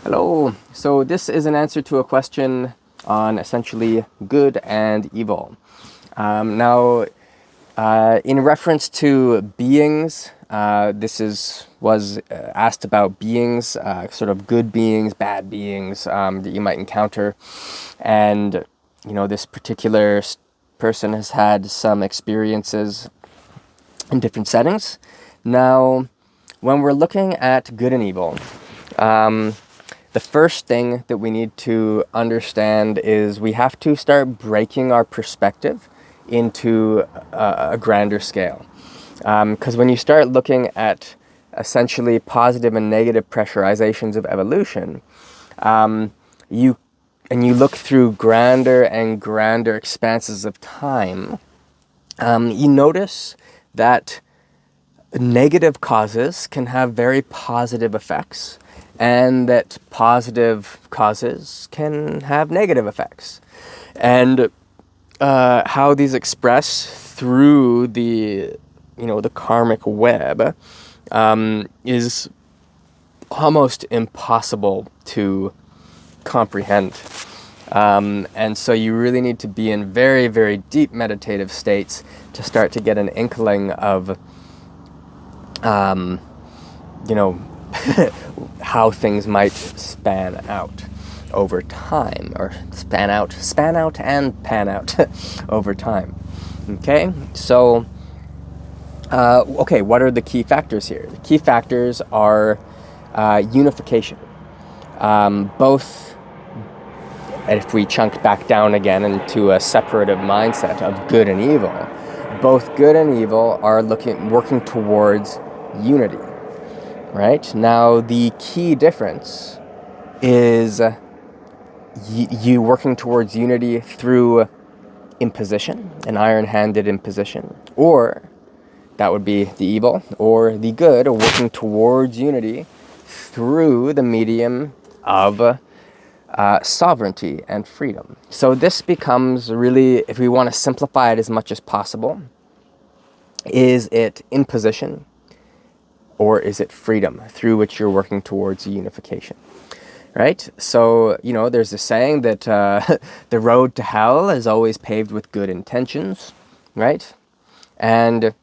Hello. So this is an answer to a question on essentially good and evil. In reference to beings, was asked about beings, sort of good beings, bad beings that you might encounter, and this particular person has had some experiences in different settings. Now, when we're looking at good and evil, the first thing that we need to understand is we have to start breaking our perspective into a grander scale. Because when you start looking at essentially positive and negative pressurizations of evolution, you look through grander and grander expanses of time, you notice that negative causes can have very positive effects, and that positive causes can have negative effects. And how these express through the karmic web is almost impossible to comprehend. And so you really need to be in very, very deep meditative states to start to get an inkling of how things might span out over time, or span out and pan out over time. Okay, so what are the key factors here? The key factors are unification. Both, if we chunk back down again into a separative mindset of good and evil, both good and evil are working towards unity. Right? Now, the key difference is you working towards unity through imposition, an iron-handed imposition, or that would be the evil, or the good, working towards unity through the medium of sovereignty and freedom. So this becomes really, if we want to simplify it as much as possible, is it imposition, or is it freedom through which you're working towards unification, right? So, there's a saying that the road to hell is always paved with good intentions, right? And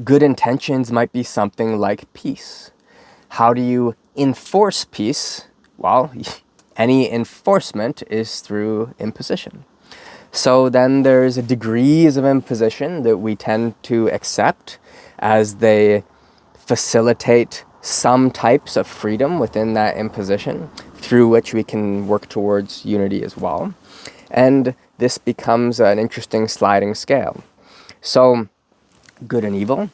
good intentions might be something like peace. How do you enforce peace? Well, any enforcement is through imposition. So then there's degrees of imposition that we tend to accept as they facilitate some types of freedom within that imposition, through which we can work towards unity as well. And this becomes an interesting sliding scale. So good and evil,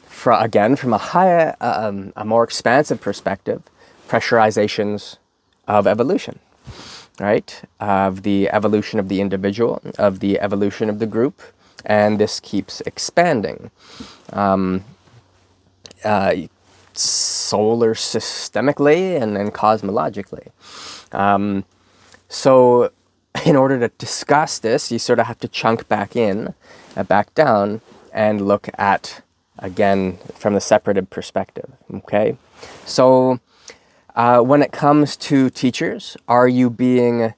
from a higher, a more expansive perspective, pressurizations of evolution, right? Of the evolution of the individual, of the evolution of the group, and this keeps expanding. Solar systemically and cosmologically. So in order to discuss this, you sort of have to chunk back down, and look at, again, from the separative perspective, okay? So when it comes to teachers, are you being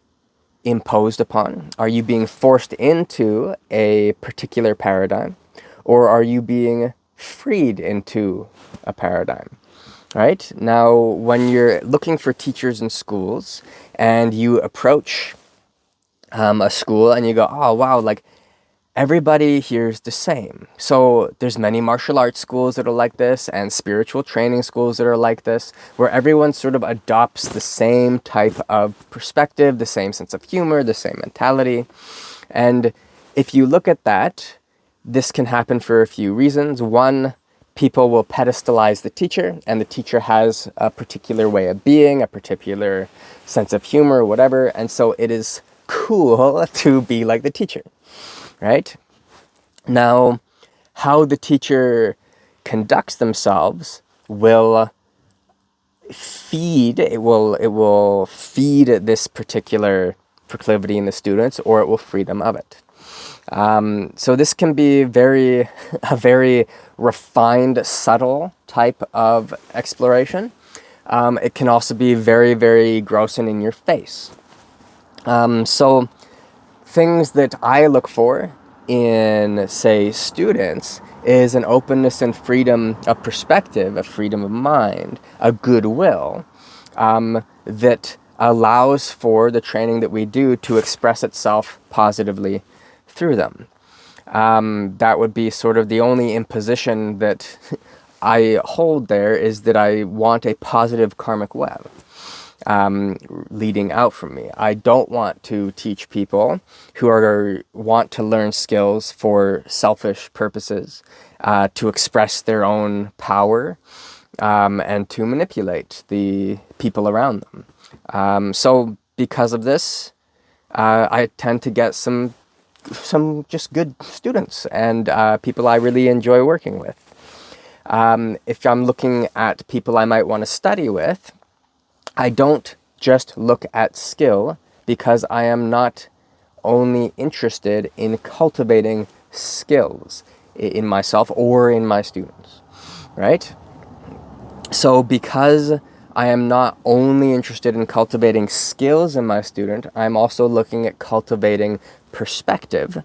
imposed upon? Are you being forced into a particular paradigm? Or are you being freed into a paradigm, right? Now, when you're looking for teachers in schools and you approach a school and you go, oh, wow, like everybody here's the same. So there's many martial arts schools that are like this, and spiritual training schools that are like this, where everyone sort of adopts the same type of perspective, the same sense of humor, the same mentality. And if you look at that, this can happen for a few reasons. One, people will pedestalize the teacher, and the teacher has a particular way of being, a particular sense of humor, whatever, and so it is cool to be like the teacher, right? Now, how the teacher conducts themselves will feed this particular proclivity in the students, or it will free them of it. So this can be a very refined, subtle type of exploration, It can also be very, very gross and in your face. So things that I look for in, say, students is an openness and freedom of perspective, a freedom of mind, a goodwill that allows for the training that we do to express itself positively through them. That would be sort of the only imposition that I hold there, is that I want a positive karmic web leading out from me. I don't want to teach people who want to learn skills for selfish purposes, to express their own power, and to manipulate the people around them. So because of this, I tend to get some just good students and people I really enjoy working with. If I'm looking at people I might want to study with, I don't just look at skill, because I am not only interested in cultivating skills in myself or in my students, right? So because I am not only interested in cultivating skills in my student, I'm also looking at cultivating perspective.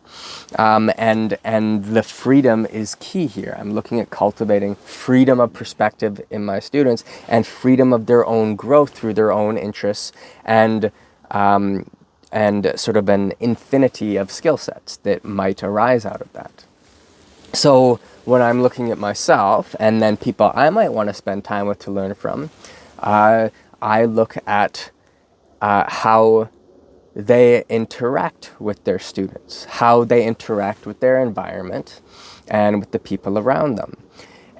And the freedom is key here. I'm looking at cultivating freedom of perspective in my students, and freedom of their own growth through their own interests, and sort of an infinity of skill sets that might arise out of that. So when I'm looking at myself and then people I might want to spend time with to learn from, I look at how they interact with their students, how they interact with their environment and with the people around them.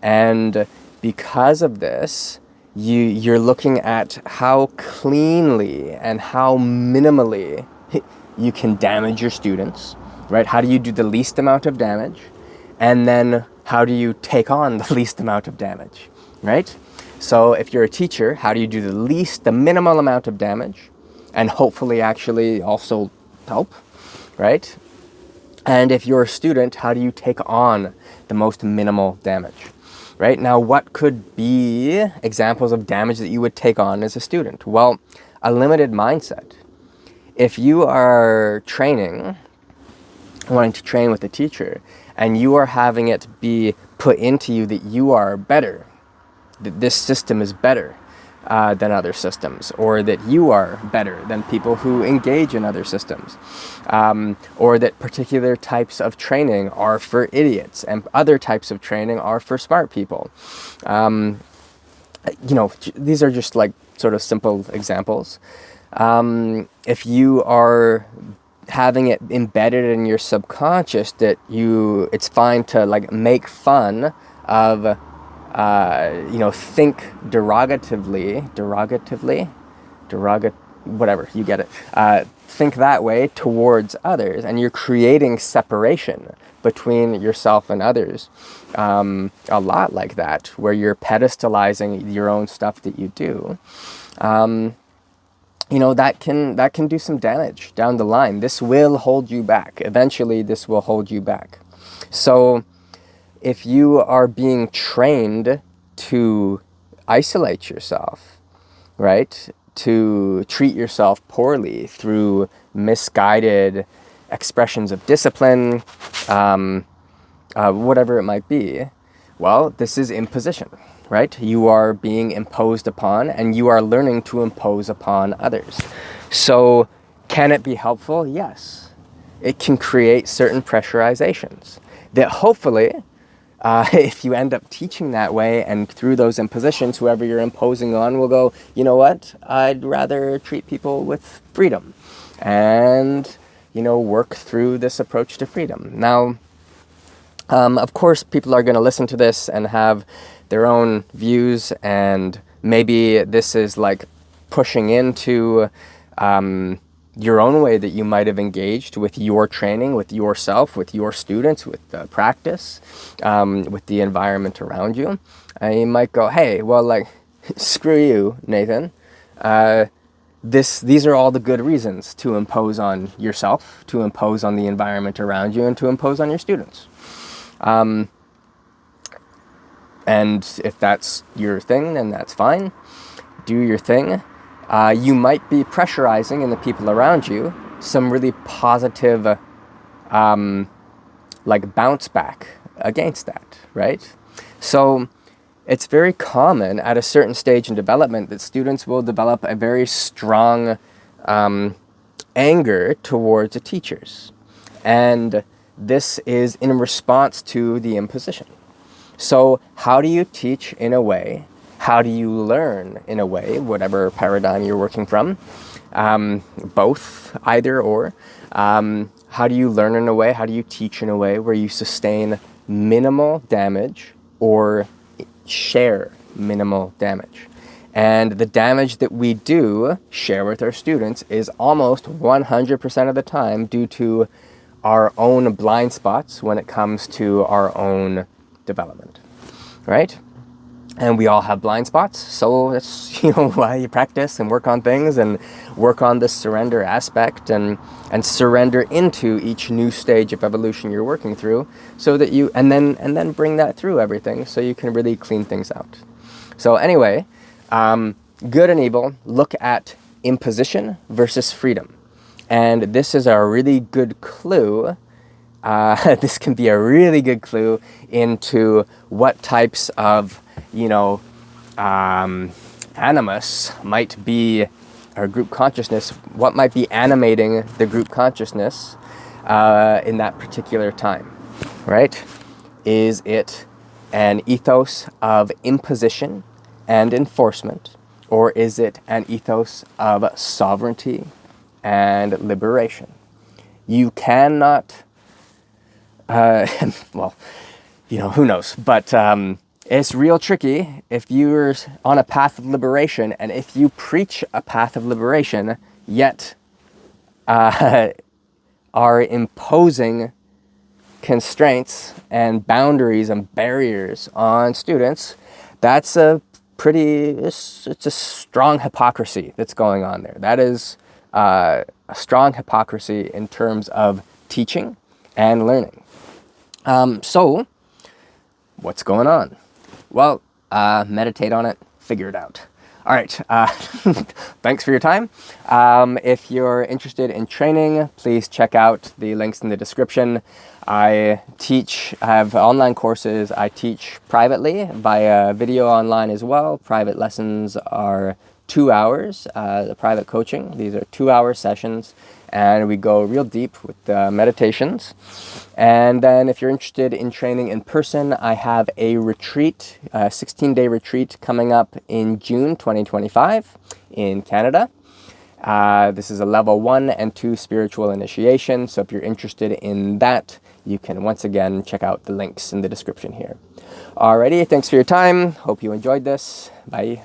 And because of this, you're looking at how cleanly and how minimally you can damage your students, right? How do you do the least amount of damage? And then how do you take on the least amount of damage, right? So if you're a teacher, how do you do the minimal amount of damage, and hopefully actually also help, right? And if you're a student, how do you take on the most minimal damage, right? Now, what could be examples of damage that you would take on as a student? Well, a limited mindset. If you are wanting to train with a teacher, and you are having it be put into you that you are better, that this system is better than other systems, or that you are better than people who engage in other systems, or that particular types of training are for idiots and other types of training are for smart people. These are just like sort of simple examples. If you are having it embedded in your subconscious that it's fine to like make fun of, think whatever, you get it. Think that way towards others, and you're creating separation between yourself and others. A lot like that, where you're pedestalizing your own stuff that you do. That can do some damage down the line. This will hold you back. Eventually, this will hold you back. So if you are being trained to isolate yourself, right, to treat yourself poorly through misguided expressions of discipline, whatever it might be, well, this is imposition, right? You are being imposed upon, and you are learning to impose upon others. So can it be helpful? Yes. It can create certain pressurizations that hopefully, if you end up teaching that way and through those impositions, whoever you're imposing on will go, you know what, I'd rather treat people with freedom and, work through this approach to freedom. Now, of course, people are going to listen to this and have their own views, and maybe this is like pushing into your own way that you might have engaged with your training, with yourself, with your students, with the practice, with the environment around you. And you might go, hey, well, like, screw you, Nathan. These are all the good reasons to impose on yourself, to impose on the environment around you, and to impose on your students. And if that's your thing, then that's fine. do your thing, you might be pressurizing in the people around you some really positive like bounce back against that, right? So it's very common at a certain stage in development that students will develop a very strong anger towards the teachers. And this is in response to the imposition. So how do you teach in a way? How do you learn in a way, whatever paradigm you're working from? Both, either or. How do you learn in a way? How do you teach in a way where you sustain minimal damage or share minimal damage? And the damage that we do share with our students is almost 100% of the time due to our own blind spots when it comes to our own development, right? And we all have blind spots, so that's, why you practice and work on things and work on the surrender aspect and surrender into each new stage of evolution you're working through, so that you and then bring that through everything so you can really clean things out. So anyway, good and evil, look at imposition versus freedom. And this is a really good clue. This can be a really good clue into what types of animus might be, or group consciousness, what might be animating the group consciousness in that particular time, right? Is it an ethos of imposition and enforcement, or is it an ethos of sovereignty and liberation? You cannot, well, who knows, but it's real tricky if you're on a path of liberation, and if you preach a path of liberation, yet are imposing constraints and boundaries and barriers on students. That's it's a strong hypocrisy that's going on there. That is a strong hypocrisy in terms of teaching and learning. So what's going on? Well, meditate on it, figure it out. All right, thanks for your time. If you're interested in training, please check out the links in the description. I have online courses. I teach privately via video online as well. Private lessons are 2 hours, the private coaching. These are 2-hour sessions, and we go real deep with the meditations. And then if you're interested in training in person, I have a retreat, a 16-day retreat coming up in June 2025 in Canada. This is a level 1 and 2 spiritual initiation. So if you're interested in that, you can once again check out the links in the description here. Alrighty, thanks for your time. Hope you enjoyed this. Bye.